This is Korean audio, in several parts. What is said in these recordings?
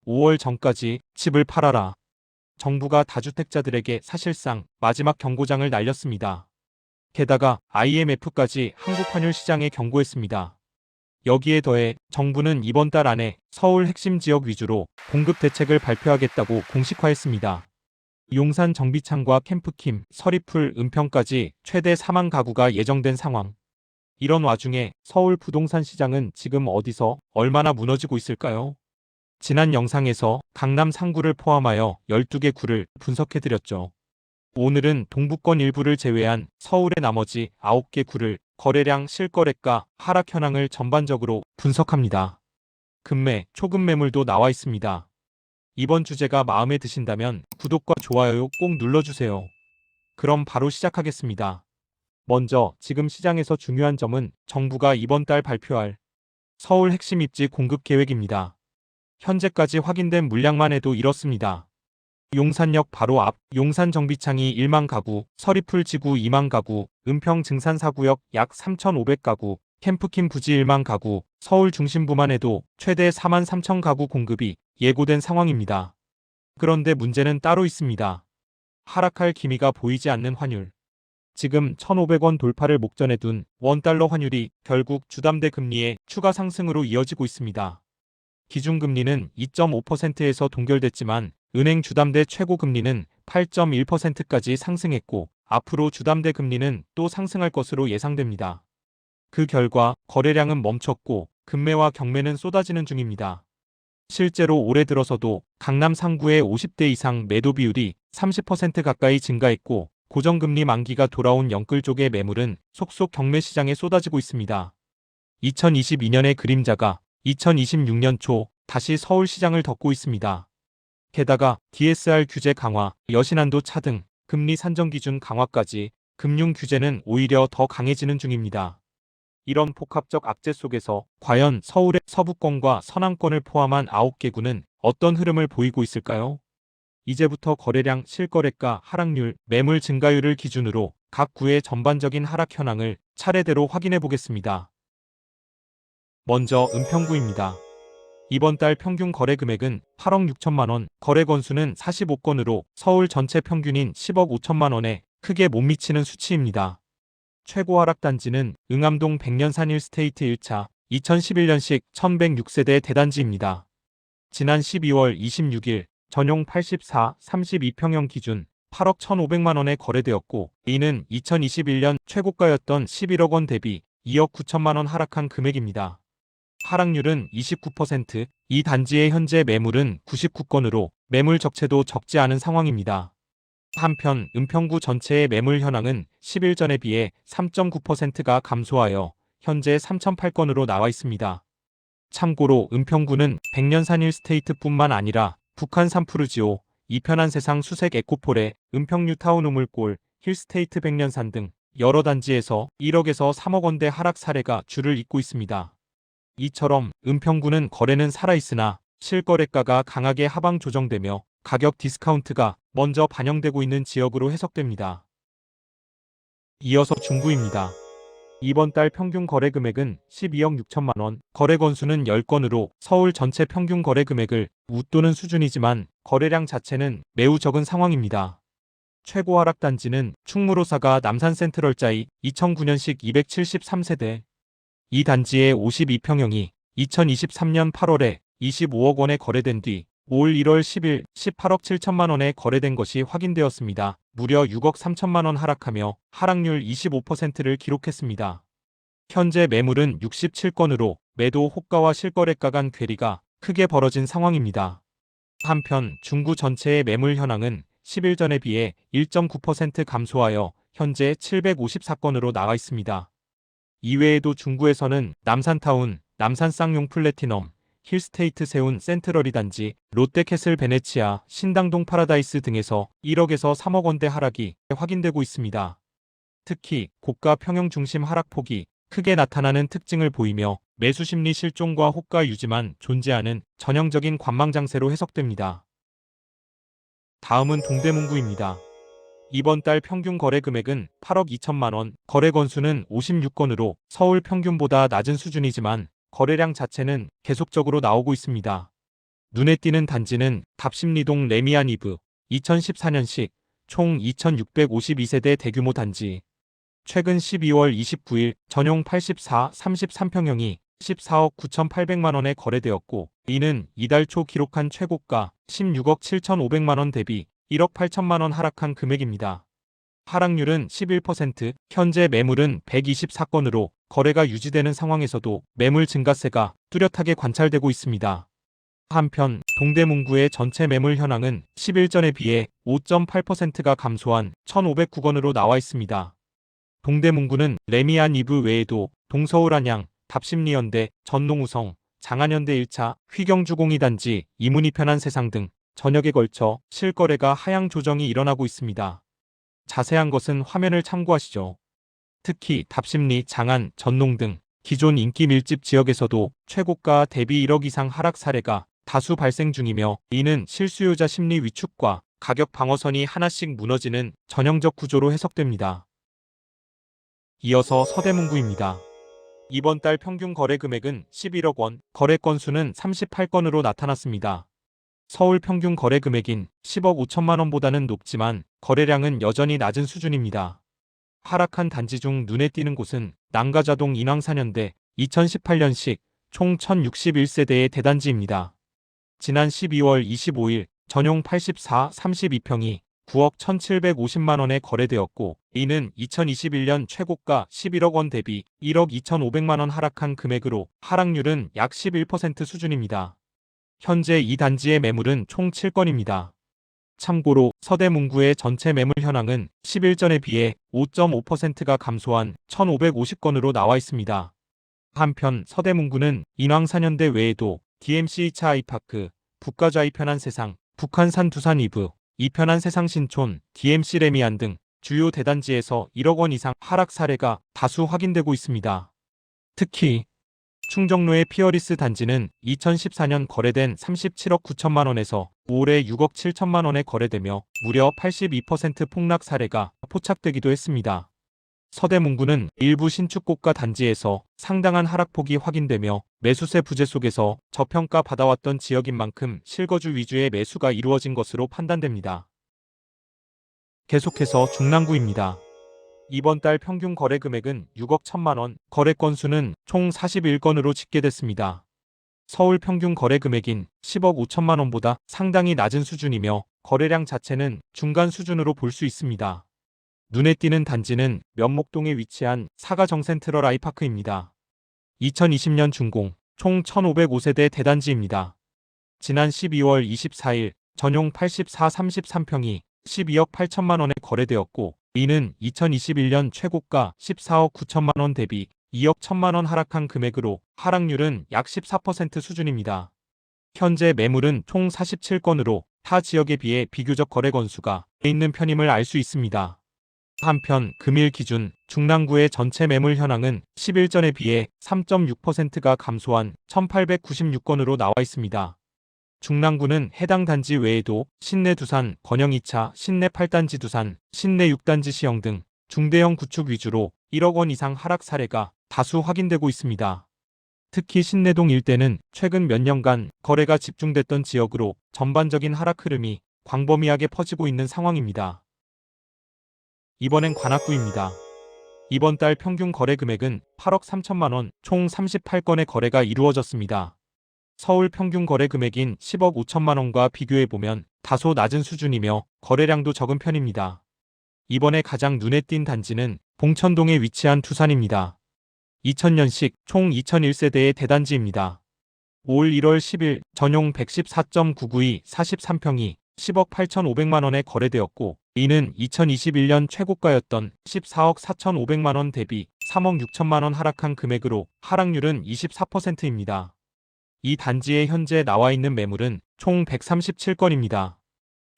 5월 전까지 집을 팔아라. 정부가 다주택자들에게 사실상 마지막 경고장을 날렸습니다. 게다가 IMF까지 한국 환율 시장에 경고했습니다. 여기에 더해 정부는 이번 달 안에 서울 핵심 지역 위주로 공급 대책을 발표하겠다고 공식화했습니다. 용산 정비창과 캠프킴, 서리풀, 은평까지 최대 4만 가구가 예정된 상황. 이런 와중에 서울 부동산 시장은 지금 어디서 얼마나 무너지고 있을까요? 지난 영상에서 강남 상구를 포함하여 12개 구를 분석해드렸죠. 오늘은 동부권 일부를 제외한 서울의 나머지 9개 구를 거래량, 실거래가, 하락 현황을 전반적으로 분석합니다. 급매, 초급 매물도 나와 있습니다. 이번 주제가 마음에 드신다면 구독과 좋아요 꼭 눌러주세요. 그럼 바로 시작하겠습니다. 먼저 지금 시장에서 중요한 점은 정부가 이번 달 발표할 서울 핵심 입지 공급 계획입니다. 현재까지 확인된 물량만 해도 이렇습니다. 용산역 바로 앞 용산 정비창이 1만 가구, 서리풀 지구 2만 가구, 은평 증산 4구역 약 3,500 가구, 캠프킴 부지 1만 가구, 서울 중심부만 해도 최대 4만 3천 가구 공급이 예고된 상황입니다. 그런데 문제는 따로 있습니다. 하락할 기미가 보이지 않는 환율. 지금 1,500원 돌파를 목전에 둔 원달러 환율이 결국 주담대 금리의 추가 상승으로 이어지고 있습니다. 기준금리는 2.5%에서 동결됐지만 은행 주담대 최고금리는 8.1%까지 상승했고 앞으로 주담대 금리는 또 상승할 것으로 예상됩니다. 그 결과 거래량은 멈췄고 급매와 경매는 쏟아지는 중입니다. 실제로 올해 들어서도 강남 상구의 50대 이상 매도 비율이 30% 가까이 증가했고 고정금리 만기가 돌아온 영끌 쪽의 매물은 속속 경매 시장에 쏟아지고 있습니다. 2022년의 그림자가 2026년 초 다시 서울 시장을 덮고 있습니다. 게다가 DSR 규제 강화, 여신한도 차등, 금리 산정 기준 강화까지 금융 규제는 오히려 더 강해지는 중입니다. 이런 복합적 악재 속에서 과연 서울의 서부권과 서남권을 포함한 9개 구는 어떤 흐름을 보이고 있을까요? 이제부터 거래량, 실거래가, 하락률, 매물 증가율을 기준으로 각 구의 전반적인 하락 현황을 차례대로 확인해 보겠습니다. 먼저 은평구입니다. 이번 달 평균 거래 금액은 8억 6천만 원, 거래 건수는 45건으로 서울 전체 평균인 10억 5천만 원에 크게 못 미치는 수치입니다. 최고 하락 단지는 응암동 백년산 1스테이트 1차 2011년식 1106세대 대단지입니다. 지난 12월 26일 전용 84, 32평형 기준 8억 1,500만 원에 거래되었고 이는 2021년 최고가였던 11억 원 대비 2억 9천만 원 하락한 금액입니다. 하락률은 29%, 이 단지의 현재 매물은 99건으로 매물 적체도 적지 않은 상황입니다. 한편 은평구 전체의 매물 현황은 10일 전에 비해 3.9%가 감소하여 현재 3,008건으로 나와 있습니다. 참고로 은평구는 백년산 1스테이트뿐만 아니라 북한 산푸르지오, 이편한 세상 수색 에코폴에 은평 뉴타운 우물골, 힐스테이트 백년산 등 여러 단지에서 1억에서 3억 원대 하락 사례가 줄을 잇고 있습니다. 이처럼 은평구는 거래는 살아있으나 실거래가가 강하게 하방 조정되며 가격 디스카운트가 먼저 반영되고 있는 지역으로 해석됩니다. 이어서 중구입니다. 이번 달 평균 거래 금액은 12억 6천만 원, 거래 건수는 10건으로 서울 전체 평균 거래 금액을 웃도는 수준이지만 거래량 자체는 매우 적은 상황입니다. 최고 하락 단지는 충무로사가 남산 센트럴자이 2009년식 273세대. 이 단지의 52평형이 2023년 8월에 25억 원에 거래된 뒤 올 1월 10일 18억 7천만 원에 거래된 것이 확인되었습니다. 무려 6억 3천만 원 하락하며 하락률 25%를 기록했습니다. 현재 매물은 67건으로 매도 호가와 실거래가 간 괴리가 크게 벌어진 상황입니다. 한편 중구 전체의 매물 현황은 10일 전에 비해 1.9% 감소하여 현재 754건으로 나와 있습니다. 이외에도 중구에서는 남산타운, 남산 쌍용 플래티넘, 힐스테이트 세운 센트럴이 단지, 롯데캐슬 베네치아, 신당동 파라다이스 등에서 1억에서 3억 원대 하락이 확인되고 있습니다. 특히 고가 평형 중심 하락폭이 크게 나타나는 특징을 보이며 매수심리 실종과 호가 유지만 존재하는 전형적인 관망장세로 해석됩니다. 다음은 동대문구입니다. 이번 달 평균 거래 금액은 8억 2천만 원, 거래 건수는 56건으로 서울 평균보다 낮은 수준이지만 거래량 자체는 계속적으로 나오고 있습니다. 눈에 띄는 단지는 답심리동 레미안 이브 2014년식 총 2652세대 대규모 단지. 최근 12월 29일 전용 84, 33평형이 14억 9,800만 원에 거래되었고, 이는 이달 초 기록한 최고가 16억 7,500만 원 대비 1억 8천만 원 하락한 금액입니다. 하락률은 11%, 현재 매물은 124건으로 거래가 유지되는 상황에서도 매물 증가세가 뚜렷하게 관찰되고 있습니다. 한편 동대문구의 전체 매물 현황은 10일 전에 비해 5.8%가 감소한 1,509건으로 나와 있습니다. 동대문구는 레미안 이브 외에도 동서울안양, 답심리현대, 전농우성, 장안현대 1차, 휘경주공이 단지, 이문이 편한세상 등 전역에 걸쳐 실거래가 하향 조정이 일어나고 있습니다. 자세한 것은 화면을 참고하시죠. 특히 답심리, 장안, 전농 등 기존 인기 밀집 지역에서도 최고가 대비 1억 이상 하락 사례가 다수 발생 중이며, 이는 실수요자 심리 위축과 가격 방어선이 하나씩 무너지는 전형적 구조로 해석됩니다. 이어서 서대문구입니다. 이번 달 평균 거래 금액은 11억 원, 거래 건수는 38건으로 나타났습니다. 서울 평균 거래 금액인 10억 5천만 원보다는 높지만 거래량은 여전히 낮은 수준입니다. 하락한 단지 중 눈에 띄는 곳은 난가자동 인왕사년대 2018년식 총 1061세대의 대단지입니다. 지난 12월 25일 전용 84, 32평이 9억 1,750만 원에 거래되었고, 이는 2021년 최고가 11억 원 대비 1억 2,500만 원 하락한 금액으로 하락률은 약 11% 수준입니다. 현재 이 단지의 매물은 총 7건입니다. 참고로 서대문구의 전체 매물 현황은 10일 전에 비해 5.5%가 감소한 1,550건으로 나와 있습니다. 한편 서대문구는 인왕사년대 외에도 DMC 2차 아이파크, 북가좌이 편한세상, 북한산 두산이브, 이편한세상 신촌, DMC 레미안 등 주요 대단지에서 1억 원 이상 하락 사례가 다수 확인되고 있습니다. 특히 충정로의 피어리스 단지는 2014년 거래된 37억 9천만 원에서 올해 6억 7천만 원에 거래되며 무려 82% 폭락 사례가 포착되기도 했습니다. 서대문구는 일부 신축고가 단지에서 상당한 하락폭이 확인되며 매수세 부재 속에서 저평가 받아왔던 지역인 만큼 실거주 위주의 매수가 이루어진 것으로 판단됩니다. 계속해서 중랑구입니다. 이번 달 평균 거래 금액은 6억 1천만 원, 거래 건수는 총 41건으로 집계됐습니다. 서울 평균 거래 금액인 10억 5천만 원보다 상당히 낮은 수준이며 거래량 자체는 중간 수준으로 볼 수 있습니다. 눈에 띄는 단지는 면목동에 위치한 사가정센트럴 아이파크입니다. 2020년 준공, 총 1,505세대 대단지입니다. 지난 12월 24일 전용 84, 33평이 12억 8천만 원에 거래되었고, 이는 2021년 최고가 14억 9천만 원 대비 2억 1천만 원 하락한 금액으로 하락률은 약 14% 수준입니다. 현재 매물은 총 47건으로 타 지역에 비해 비교적 거래 건수가 있는 편임을 알 수 있습니다. 한편 금일 기준 중랑구의 전체 매물 현황은 10일 전에 비해 3.6%가 감소한 1,896건으로 나와 있습니다. 중랑구는 해당 단지 외에도 신내 두산, 권영 2차, 신내 8단지 두산, 신내 6단지 시영 등 중대형 구축 위주로 1억 원 이상 하락 사례가 다수 확인되고 있습니다. 특히 신내동 일대는 최근 몇 년간 거래가 집중됐던 지역으로 전반적인 하락 흐름이 광범위하게 퍼지고 있는 상황입니다. 이번엔 관악구입니다. 이번 달 평균 거래 금액은 8억 3천만 원, 총 38건의 거래가 이루어졌습니다. 서울 평균 거래 금액인 10억 5천만 원과 비교해보면 다소 낮은 수준이며 거래량도 적은 편입니다. 이번에 가장 눈에 띈 단지는 봉천동에 위치한 두산입니다. 2000년식 총 2001세대의 대단지입니다. 올 1월 10일 전용 114.992 43평이 10억 8,500만 원에 거래되었고, 이는 2021년 최고가였던 14억 4,500만 원 대비 3억 6천만 원 하락한 금액으로 하락률은 24%입니다. 이 단지에 현재 나와 있는 매물은 총 137건입니다.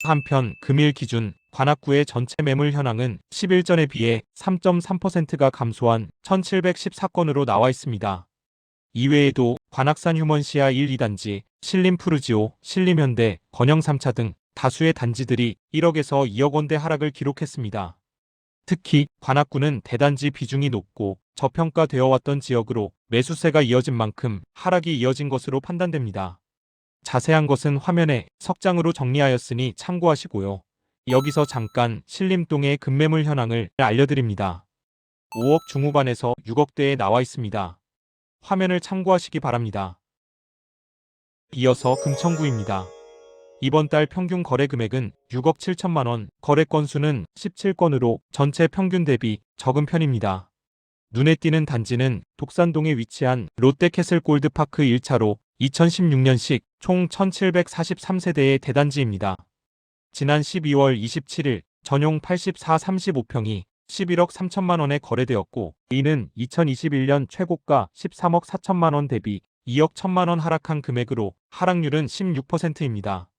한편 금일 기준 관악구의 전체 매물 현황은 10일 전에 비해 3.3%가 감소한 1,714건으로 나와 있습니다. 이외에도 관악산 휴먼시아 1, 2단지, 신림푸르지오, 신림현대, 권영 3차 등 다수의 단지들이 1억에서 2억 원대 하락을 기록했습니다. 특히 관악구는 대단지 비중이 높고 저평가되어 왔던 지역으로 매수세가 이어진 만큼 하락이 이어진 것으로 판단됩니다. 자세한 것은 화면에 석장으로 정리하였으니 참고하시고요. 여기서 잠깐 신림동의 급매물 현황을 알려드립니다. 5억 중후반에서 6억대에 나와 있습니다. 화면을 참고하시기 바랍니다. 이어서 금천구입니다. 이번 달 평균 거래 금액은 6억 7천만 원, 거래 건수는 17건으로 전체 평균 대비 적은 편입니다. 눈에 띄는 단지는 독산동에 위치한 롯데캐슬 골드파크 1차로 2016년식 총 1743세대의 대단지입니다. 지난 12월 27일 전용 84-35평이 11억 3천만 원에 거래되었고, 이는 2021년 최고가 13억 4천만 원 대비 2억 1천만 원 하락한 금액으로 하락률은 16%입니다.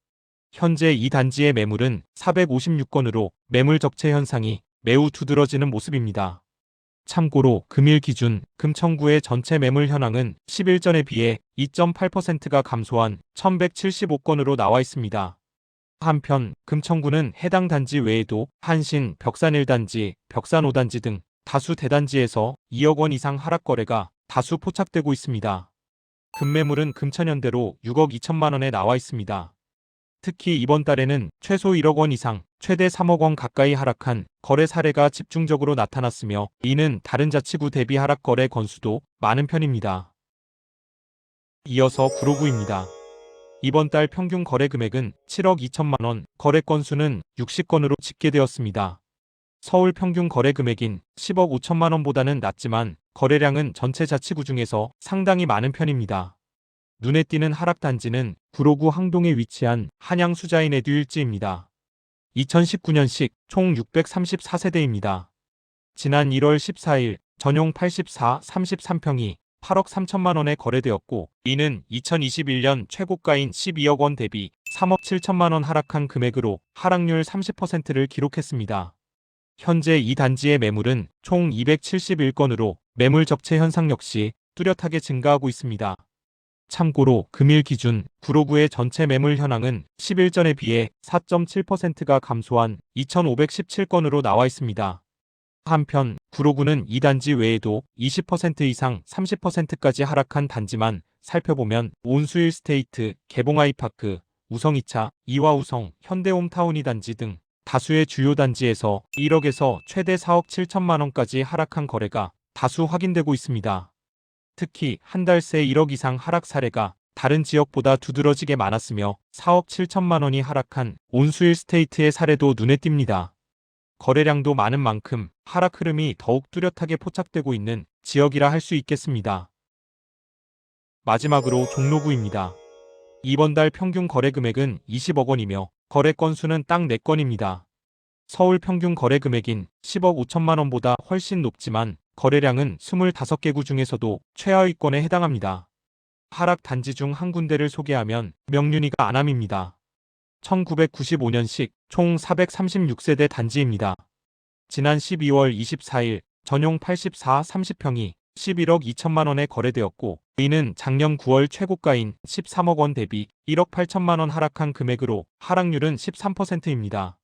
현재 이 단지의 매물은 456건으로 매물 적체 현상이 매우 두드러지는 모습입니다. 참고로 금일 기준 금천구의 전체 매물 현황은 10일 전에 비해 2.8%가 감소한 1175건으로 나와 있습니다. 한편 금천구는 해당 단지 외에도 한신, 벽산 1단지, 벽산 5단지 등 다수 대단지에서 2억 원 이상 하락 거래가 다수 포착되고 있습니다. 금매물은 금천현대로 6억 2천만 원에 나와 있습니다. 특히 이번 달에는 최소 1억 원 이상, 최대 3억 원 가까이 하락한 거래 사례가 집중적으로 나타났으며, 이는 다른 자치구 대비 하락 거래 건수도 많은 편입니다. 이어서 구로구입니다. 이번 달 평균 거래 금액은 7억 2천만 원, 거래 건수는 60건으로 집계되었습니다. 서울 평균 거래 금액인 10억 5천만 원보다는 낮지만 거래량은 전체 자치구 중에서 상당히 많은 편입니다. 눈에 띄는 하락 단지는 구로구 항동에 위치한 한양 수자인 에듀일지입니다. 2019년식 총 634세대입니다. 지난 1월 14일 전용 84-33평이 8억 3천만 원에 거래되었고, 이는 2021년 최고가인 12억 원 대비 3억 7천만 원 하락한 금액으로 하락률 30%를 기록했습니다. 현재 이 단지의 매물은 총 271건으로 매물 적체 현상 역시 뚜렷하게 증가하고 있습니다. 참고로 금일 기준 구로구의 전체 매물 현황은 10일 전에 비해 4.7%가 감소한 2,517건으로 나와 있습니다. 한편 구로구는 이 단지 외에도 20% 이상 30%까지 하락한 단지만 살펴보면 온수일스테이트, 개봉아이파크, 우성이차, 이화우성, 현대홈타운이 단지 등 다수의 주요 단지에서 1억에서 최대 4억 7천만 원까지 하락한 거래가 다수 확인되고 있습니다. 특히 한 달 새 1억 이상 하락 사례가 다른 지역보다 두드러지게 많았으며 4억 7천만 원이 하락한 온수일스테이트의 사례도 눈에 띕니다. 거래량도 많은 만큼 하락 흐름이 더욱 뚜렷하게 포착되고 있는 지역이라 할 수 있겠습니다. 마지막으로 종로구입니다. 이번 달 평균 거래 금액은 20억 원이며 거래 건수는 딱 4건입니다. 서울 평균 거래 금액인 10억 5천만 원보다 훨씬 높지만 거래량은 25개구 중에서도 최하위권에 해당합니다. 하락 단지 중 한 군데를 소개하면 명륜이가 안암입니다. 1995년식 총 436세대 단지입니다. 지난 12월 24일 전용 84-30평이 11억 2천만 원에 거래되었고, 이는 작년 9월 최고가인 13억 원 대비 1억 8천만 원 하락한 금액으로 하락률은 13%입니다.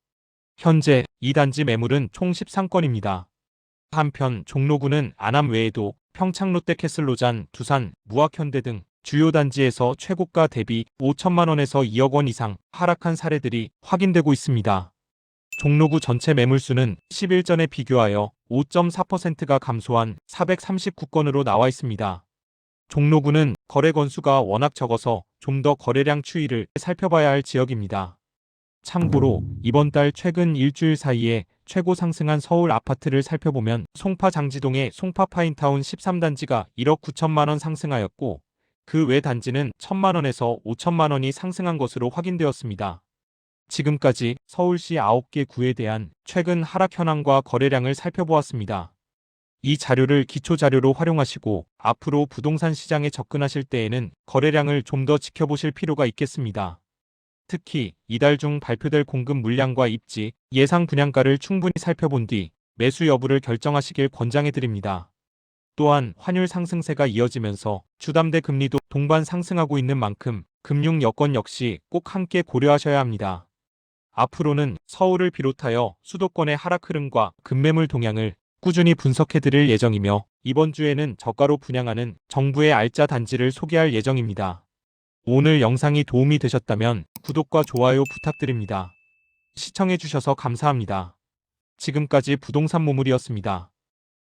현재 이 단지 매물은 총 13건입니다. 한편 종로구는 안암 외에도 평창 롯데캐슬로잔, 두산, 무학현대 등 주요 단지에서 최고가 대비 5천만 원에서 2억 원 이상 하락한 사례들이 확인되고 있습니다. 종로구 전체 매물수는 10일 전에 비교하여 5.4%가 감소한 439건으로 나와 있습니다. 종로구는 거래 건수가 워낙 적어서 좀 더 거래량 추이를 살펴봐야 할 지역입니다. 참고로 이번 달 최근 일주일 사이에 최고 상승한 서울 아파트를 살펴보면 송파 장지동의 송파 파인타운 13단지가 1억 9천만 원 상승하였고, 그 외 단지는 1천만 원에서 5천만 원이 상승한 것으로 확인되었습니다. 지금까지 서울시 9개 구에 대한 최근 하락 현황과 거래량을 살펴보았습니다. 이 자료를 기초 자료로 활용하시고 앞으로 부동산 시장에 접근하실 때에는 거래량을 좀 더 지켜보실 필요가 있겠습니다. 특히 이달 중 발표될 공급 물량과 입지, 예상 분양가를 충분히 살펴본 뒤 매수 여부를 결정하시길 권장해드립니다. 또한 환율 상승세가 이어지면서 주담대 금리도 동반 상승하고 있는 만큼 금융 여건 역시 꼭 함께 고려하셔야 합니다. 앞으로는 서울을 비롯하여 수도권의 하락 흐름과 급매물 동향을 꾸준히 분석해드릴 예정이며, 이번 주에는 저가로 분양하는 정부의 알짜 단지를 소개할 예정입니다. 오늘 영상이 도움이 되셨다면 구독과 좋아요 부탁드립니다. 시청해주셔서 감사합니다. 지금까지 부동산 모물이었습니다.